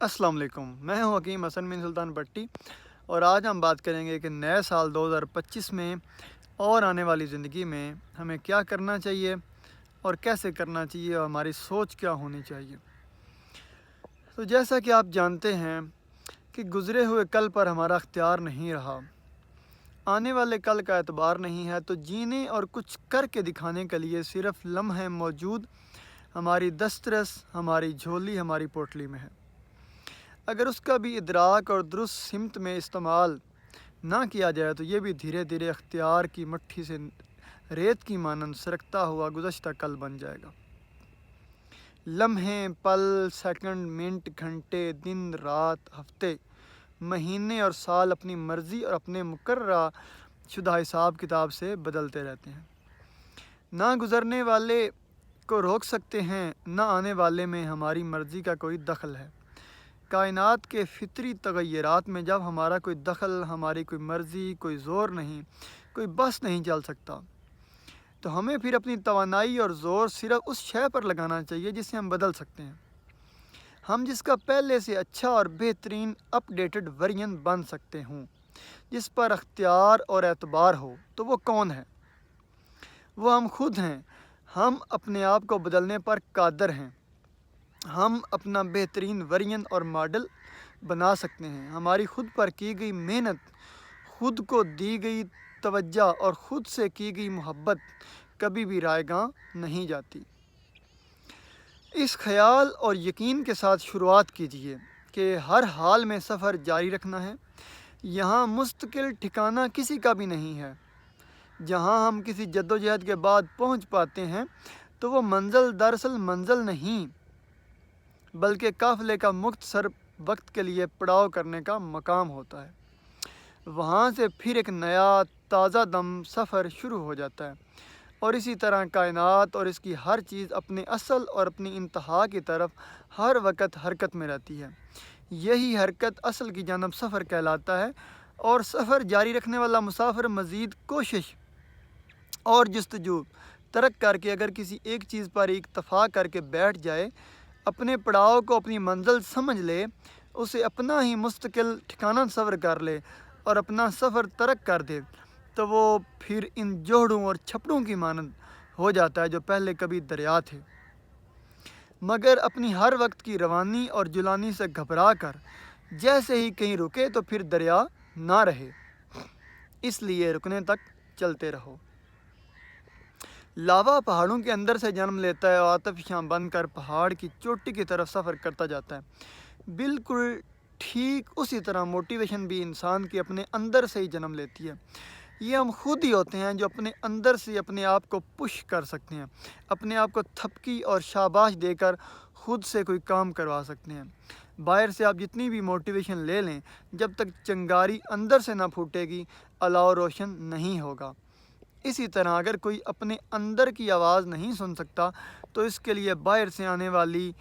अस्सलाम वालेकुम। मैं हूं हकीम हसन बिन सुल्तान भट्टी और आज हम बात करेंगे कि नए साल 2025 में और आने वाली ज़िंदगी में हमें क्या करना चाहिए और कैसे करना चाहिए और हमारी सोच क्या होनी चाहिए। तो जैसा कि आप जानते हैं कि गुज़रे हुए कल पर हमारा अख्तियार नहीं रहा, आने वाले कल का एतबार नहीं है, तो जीने और कुछ करके दिखाने के लिए सिर्फ़ लम्हे मौजूद हमारी दस्तरस, हमारी झोली, हमारी पोटली में है। अगर उसका भी इदराक और दुरुस्त सिमत में इस्तेमाल ना किया जाए तो ये भी धीरे धीरे अख्तियार की मट्ठी से रेत की मानंद सरकता हुआ गुज़श्ता कल बन जाएगा। लम्हे, पल, सेकंड, मिनट, घंटे, दिन, रात, हफ्ते, महीने और साल अपनी मर्ज़ी और अपने मुकर्ररा शुदा हिसाब किताब से बदलते रहते हैं। ना गुज़रने वाले को रोक सकते हैं, ना आने वाले में हमारी मर्ज़ी का कोई दखल है। कायनात के फितरी तगय्युरात में जब हमारा कोई दखल, हमारी कोई मर्ज़ी, कोई ज़ोर नहीं, कोई बस नहीं चल सकता, तो हमें फिर अपनी तवानाई और ज़ोर सिर्फ उस शय पर लगाना चाहिए जिसे हम बदल सकते हैं। हम जिसका पहले से अच्छा और बेहतरीन अपडेटेड वर्जन बन सकते हों, जिस पर अख्तियार और एतबार हो, तो वो कौन है? वो हम खुद हैं। हम अपने आप को बदलने पर कादर हैं। हम अपना बेहतरीन वर्जन और मॉडल बना सकते हैं। हमारी खुद पर की गई मेहनत, खुद को दी गई तवज्जो और खुद से की गई मोहब्बत कभी भी रायगां नहीं जाती। इस ख्याल और यकीन के साथ शुरुआत कीजिए कि हर हाल में सफ़र जारी रखना है। यहाँ मुस्तकिल ठिकाना किसी का भी नहीं है। जहाँ हम किसी जद्दोजहद के बाद पहुँच पाते हैं, तो वो मंजिल दरअसल मंजिल नहीं, बल्कि काफ़िले का मुख्तसर वक्त के लिए पड़ाव करने का मकाम होता है। वहाँ से फिर एक नया ताज़ा दम सफ़र शुरू हो जाता है और इसी तरह कायनात और इसकी हर चीज़ अपने असल और अपनी इंतहा की तरफ हर वक्त हरकत में रहती है। यही हरकत असल की जानब सफ़र कहलाता है और सफ़र जारी रखने वाला मुसाफिर मज़ीद कोशिश और जस्तजू तरक करके अगर किसी एक चीज़ पर इक्तफ़ा करके बैठ जाए, अपने पड़ाव को अपनी मंजिल समझ ले, उसे अपना ही मुस्तकिल ठिकाना तस्वर कर ले और अपना सफ़र तरक कर दे, तो वो फिर इन जोड़ों और छपड़ों की मानंद हो जाता है जो पहले कभी दरिया थे। मगर अपनी हर वक्त की रवानी और जुलानी से घबरा कर जैसे ही कहीं रुके तो फिर दरिया ना रहे, इसलिए रुकने तक चलते रहो। लावा पहाड़ों के अंदर से जन्म लेता है और आतिशां बनकर पहाड़ की चोटी की तरफ सफ़र करता जाता है। बिल्कुल ठीक उसी तरह मोटिवेशन भी इंसान की अपने अंदर से ही जन्म लेती है। ये हम खुद ही होते हैं जो अपने अंदर से अपने आप को पुश कर सकते हैं, अपने आप को थपकी और शाबाश देकर खुद से कोई काम करवा सकते हैं। बाहर से आप जितनी भी मोटिवेशन ले लें, जब तक चिंगारी अंदर से ना फूटेगी, अलाव रोशन नहीं होगा। इसी तरह अगर कोई अपने अंदर की आवाज़ नहीं सुन सकता, तो इसके लिए बाहर से आने वाली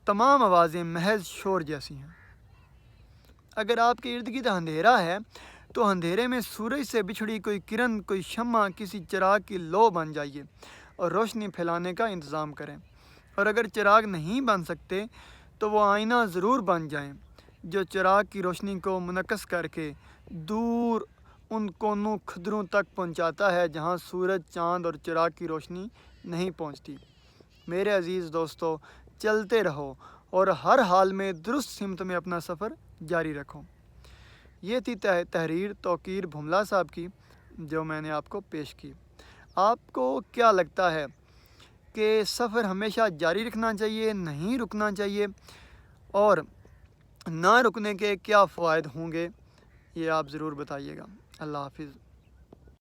तमाम आवाज़ें महज शोर जैसी हैं। अगर आपके इर्द गिर्द अंधेरा है, तो अंधेरे में सूरज से बिछड़ी कोई किरण, कोई शम्मा, किसी चिराग की लो बन जाइए और रोशनी फैलाने का इंतज़ाम करें। और अगर चिराग नहीं बन सकते, तो वो आईना ज़रूर बन जाएं, जो चिराग की रोशनी को मुनक्कस करके दूर उन कोनों खदरों तक पहुंचाता है जहां सूरज, चाँद और चिराग की रोशनी नहीं पहुंचती। मेरे अज़ीज़ दोस्तों, चलते रहो और हर हाल में दुरुस्त सिमत में अपना सफ़र जारी रखो। ये थी तहरीर तौकीर भुमला साहब की, जो मैंने आपको पेश की। आपको क्या लगता है कि सफ़र हमेशा जारी रखना चाहिए, नहीं रुकना चाहिए, और ना रुकने के क्या फ़वाइद होंगे, ये आप ज़रूर बताइएगा। अल्लाह हाफ़िज़।